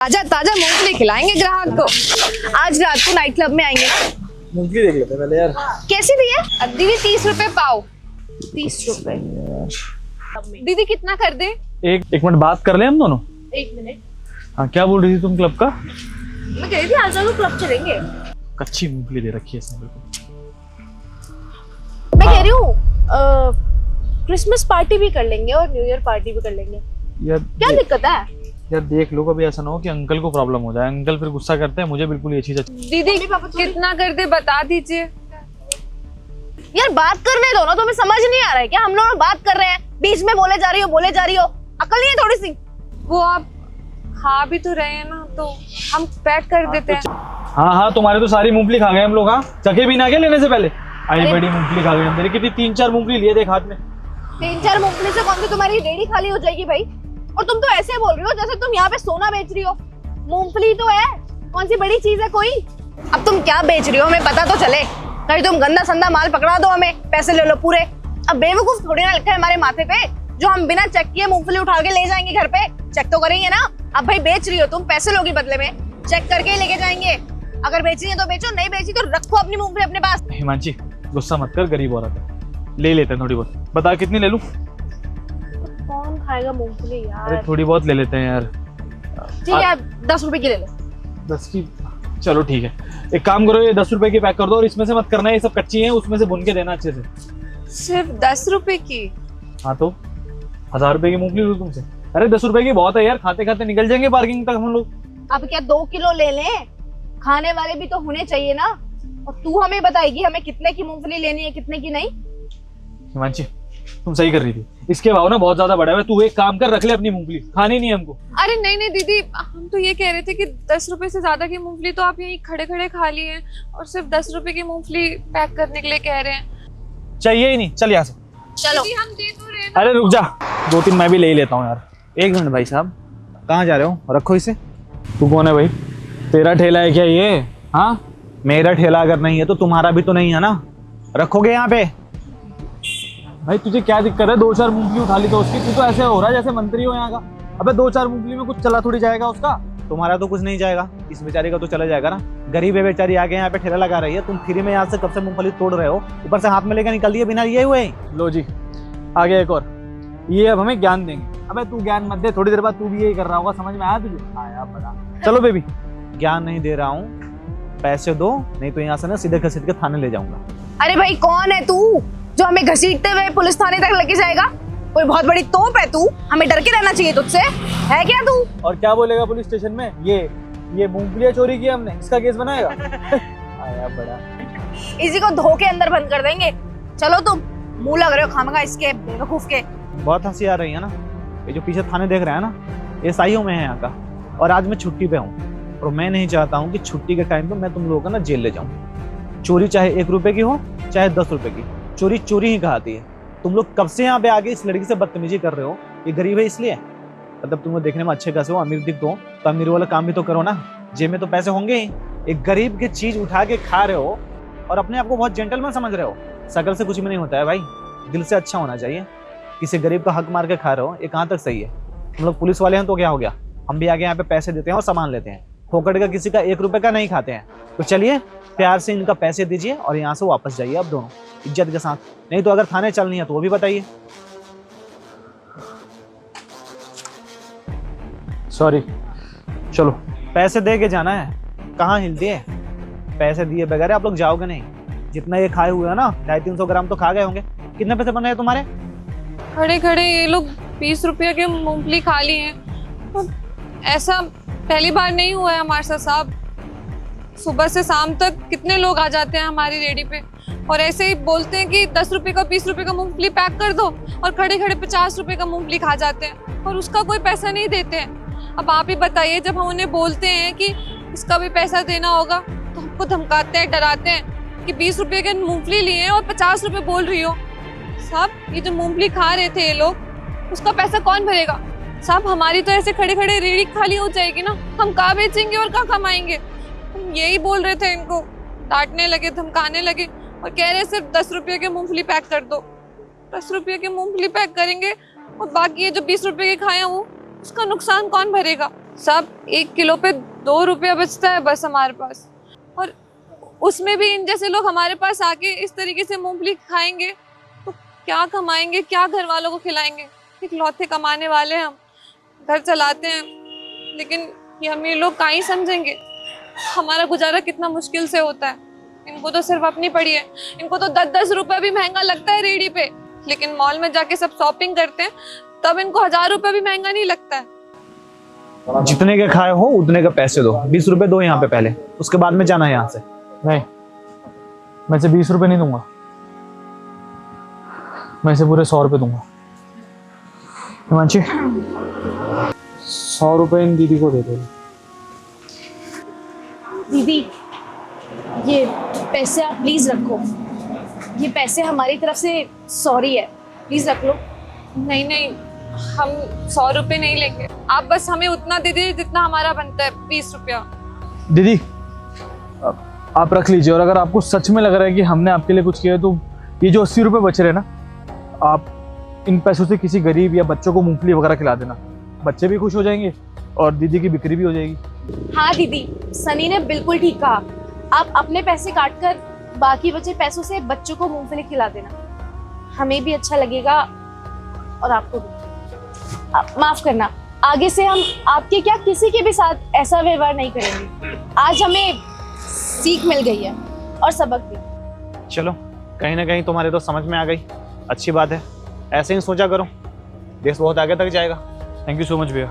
ताजा ताजा मूंगफली खिलाएंगे ग्राहक को। आज रात को नाइट क्लब में आएंगे ना। मूंगफली देख लेते हैं पहले यार। कैसी दी है दीदी? 30 रुपए पाव। 30 रुपए दीदी कितना कर दे? एक मिनट बात कर ले हम दोनों। 1 मिनट। हाँ क्या बोल रही थी तुम क्लब का? मैं कह रही थी आज लोग क्लब चलेंगे। कच्ची मूंगफली दे रखी है इसने बिल्कुल। मैं कह रही हूँ क्रिसमस पार्टी भी कर लेंगे और न्यू ईयर पार्टी भी कर लेंगे। यार क्या दिक्कत है? यार देख लो, कभी ऐसा ना हो कि अंकल को प्रॉब्लम हो जाए। अंकल फिर गुस्सा करते हैं। मुझे बिल्कुल ये चीज दीदी कितना कर दे बता दीजिए। यार बात करने दो ना, तुम्हें समझ नहीं आ रहा है क्या? हम लोग बात कर रहे हैं, बीच में बोले जा रही हो। अकल नहीं है थोड़ी सी? वो आप खा भी तो रहे हैं ना, तो हम पैक कर देते हैं। हाँ तुम्हारे तो सारी मूंगफली खा गए हम लोग। हाँ चखे भी ना के लेने से पहले आई बड़ी मूंगफली खा गए हम। तेरी कितनी 3-4 मूंगफली लिए देख हाथ में। 3-4 मूंगफली से कौन सी तुम्हारी रेडी खाली हो जाएगी भाई? और तुम तो ऐसे बोल रही हो जैसे तुम यहाँ पे सोना बेच रही हो। मूंगफली तो है, कौन सी बड़ी चीज है कोई? अब तुम क्या बेच रही हो हमें पता तो चले। कहीं तुम गंदा संदा माल पकड़ा दो, हमें पैसे ले लो पूरे। अब बेवकूफ थोड़ी ना लिखा है हमारे माथे पे जो हम बिना चेक किए मूंगफली उठा के ले जाएंगे घर पे। चेक तो करेंगे ना। अब भाई बेच रही हो तुम, पैसे लोगी बदले में, चेक करके ही लेके जाएंगे। अगर बेचनी है तो बेचो, नहीं बेची तो रखो अपनी मूंगफली अपने पास। हिमांशी गुस्सा मत कर, गरीब औरत है, ले लेते हैं थोड़ी बहुत। बता कितनी ले लूं? कौन खाएगा मूंगफली यार? अरे थोड़ी बहुत ले लेते हैं यार। ठीक है 10 रुपए की ले लो। 10 की? चलो ठीक है, एक काम करो, ये 10 रुपए की पैक कर दो और इसमें से मत करना, ये सब कच्ची हैं, उसमें से भुन के देना अच्छे से। सिर्फ 10 रुपए की? हाँ तो 1000 रुपए की मूंगफली लूं तुमसे? अरे 10 रुपए की बहुत है यार, खाते खाते निकल जाएंगे पार्किंग तक हम लोग। अब क्या 2 किलो ले लें? खाने वाले भी तो होने चाहिए ना। और तू हमें बताएगी हमें कितने की मूंगफली लेनी है कितने की नहीं? हिमांशी तुम सही कर रही थी, इसके भाव ना बहुत ज्यादा बढ़ा हुआ है। तू एक काम कर, रख ले अपनी मूंगफली, खानी नहीं है हमको। अरे नहीं दीदी, हम तो ये कह रहे थे कि 10 रुपए से ज्यादा की मूंगफली तो आप यहीं खड़े खड़े खा लिए हैं और सिर्फ 10 रुपए की मूंगफली पैक करने के लिए कह रहे हैं। चाहिए ही नहीं, चल यहाँ से। चलो हम दे तो रहे हैं। अरे रुक जा, 2-3 मैं भी ले ही लेता हूँ यार। 1 मिनट भाई साहब, कहाँ जा रहे हो? रखो इसे। तू कौन है भाई? तेरा ठेला है क्या ये? हाँ मेरा ठेला अगर नहीं है तो तुम्हारा भी तो नहीं है ना। रखोगे यहाँ पे? भाई तुझे क्या दिक्कत है? 2-4 मूंगफली उठा ली तो उसकी तू तो ऐसे हो रहा है जैसे मंत्री हो यहाँ का। अबे 2-4 मूंगफली में कुछ चला थोड़ी जाएगा उसका। तुम्हारा तो कुछ नहीं जाएगा, इस बेचारी का तो चला जाएगा ना। गरीब है बेचारी, आगे यहाँ पे ठेला लगा रही है, तुम फ्री में यहाँ से कब से मूंगफली तोड़ रहे हो, ऊपर से हाथ में लेकर निकल दिए बिना लिए हुए। लो जी आगे एक और, ये अब हमें ज्ञान देंगे। अबे तू ज्ञान मत दे, थोड़ी देर बाद तू भी यही कर रहा होगा। समझ में आया तुझे? आया बड़ा। चलो बेबी, ज्ञान नहीं दे रहा हूँ, पैसे दो, नहीं तो यहाँ से ना सीधे घसीट के थाने ले जाऊंगा। अरे भाई कौन है तू जो हमें घसीटते हुए पुलिस थाने तक लेके जाएगा? कोई बहुत बड़ी तोप है तू? हमें डर के रहना चाहिए तुझसे, है क्या तू? और क्या बोलेगा पुलिस स्टेशन में? ये मूंगफलियां चोरी की हमने, इसका केस बनाएगा। आया बड़ा। इसी को धो के अंदर बंद कर देंगे। चलो तुम, मुंह लग रहे हो खामगा इसके बेवकूफ के। बहुत हंसी आ रही है ना। ये जो पीछे थाने देख रहे हैं ना, ये साइयों में है यहाँ का। और आज मैं छुट्टी पे हूँ और मैं नहीं चाहता हूँ कि छुट्टी के टाइम पे मैं तुम लोगों का ना जेल ले जाऊँ। चोरी चाहे 1 रुपए की हो चाहे 10 रुपए की, चोरी चोरी ही कहती है। तुम लोग कब से यहाँ पे आके इस लड़की से बदतमीजी कर रहे हो? ये गरीब है इसलिए? मतलब तुम लोग देखने में अच्छे कैसे हो, अमीर दिख दो तो अमीर वाला काम भी तो करो ना। जेब में तो पैसे होंगे ही। एक गरीब की चीज उठा के खा रहे हो और अपने आप को बहुत जेंटलमैन समझ रहे हो। शकल से कुछ भी नहीं होता है भाई, दिल से अच्छा होना चाहिए। किसी गरीब का हक मार के खा रहे हो, ये कहाँ तक सही है? हम लोग पुलिस वाले हैं तो क्या हो गया, हम भी आगे यहाँ पे पैसे देते हैं और सामान लेते हैं। फोकट का किसी का 1 रुपए का नहीं खाते हैं। तो चलिए प्यार से इनका पैसे दीजिए और यहाँ से वापस जाइए अब दोनों इज्जत के साथ। नहीं तो अगर थाने चलनी है तो वो भी बताइए। सॉरी, चलो पैसे दे के जाना है। कहाँ हिलती है? पैसे दिए बगैर आप लोग जाओगे नहीं। जितना ये खाए हुए है ना, 250-300 ग्राम तो खा गए होंगे। कितने पैसे बन रहे हैं तुम्हारे? खड़े खड़े ये लोग 20 रुपये के मूंगफली खा लिए हैं। तो ऐसा पहली बार नहीं हुआ है हमारे साथ साहब। सुबह से शाम तक कितने लोग आ जाते हैं हमारी रेडी पे और ऐसे ही बोलते हैं कि 10 रुपए का 20 रुपए का मूंगफली पैक कर दो, और खड़े खड़े 50 रुपए का मूंगफली खा जाते हैं और उसका कोई पैसा नहीं देते हैं। अब आप ही बताइए, जब हम उन्हें बोलते हैं कि इसका भी पैसा देना होगा तो हमको धमकाते हैं, डराते हैं कि 20 रुपए के मूंगफली लिए हैं और 50 रुपए बोल रही हो। साहब ये जो मूंगफली खा रहे थे ये लोग, उसका पैसा कौन भरेगा? साहब हमारी तो ऐसे खड़े खड़े रेडी खाली हो जाएगी ना, हम कहाँ बेचेंगे और कहाँ कमाएंगे? हम यही बोल रहे थे इनको, डांटने लगे, धमकाने लगे और कह रहे सिर्फ 10 रुपये के मूंगफली पैक कर दो। 10 रुपये के मूंगफली पैक करेंगे और बाकी ये जो 20 रुपये के खाए हैं वो उसका नुकसान कौन भरेगा? सब 1 किलो पे 2 रुपया बचता है बस हमारे पास, और उसमें भी इन जैसे लोग हमारे पास आके इस तरीके से मूंगफली खाएंगे तो क्या कमाएंगे, क्या घर वालों को खिलाएंगे। इकलौते कमाने वाले हम, घर चलाते हैं, लेकिन ये अमीर लोग कहाँ ही समझेंगे हमारा गुजारा कितना मुश्किल से होता है। इनको तो सिर्फ अपनी पड़ी है, इनको तो 10-10 रुपए भी महंगा लगता है रेडी पे, लेकिन मॉल में जाके सब शॉपिंग करते हैं तब इनको 1000 रुपए भी महंगा नहीं लगता है। जितने के खाए हो उतने के पैसे दो, 20 रुपए दो यहाँ पे पहले, उसके बाद में जाना है यहाँ से। नहीं, मैं इसे 20 रुपए नहीं दूंगा, मैं इसे पूरे 100 रुपए दूंगा। हिमांशी, 100 रुपए इन दीदी को दे दो। दीदी ये पैसे आप प्लीज रखो, ये पैसे हमारी तरफ से सॉरी है, प्लीज रख लो। नहीं नहीं, हम 100 रुपए नहीं लेंगे, आप बस हमें उतना दे दीजिए जितना हमारा बनता है, 20 रुपया। दीदी आप रख लीजिए, और अगर आपको सच में लग रहा है कि हमने आपके लिए कुछ किया है तो ये जो 80 रुपए बच रहे हैं ना, आप इन पैसों से किसी गरीब या बच्चों को मूंगफली वगैरह खिला देना, बच्चे भी खुश हो जाएंगे और दीदी की बिक्री भी हो जाएगी। हाँ दीदी, सनी ने बिल्कुल ठीक कहा, आप अपने पैसे काट कर बाकी बचे पैसों से बच्चों को मूंगफली खिला देना, हमें भी अच्छा लगेगा और आपको भी। माफ करना, आगे से हम आपके क्या किसी के भी साथ ऐसा व्यवहार नहीं करेंगे। आज हमें सीख मिल गई है और सबक भी। चलो, कहीं ना कहीं तुम्हारे तो समझ में आ गई, अच्छी बात है, ऐसे ही सोचा करो, देश बहुत आगे तक जाएगा। थैंक यू सो मच भैया।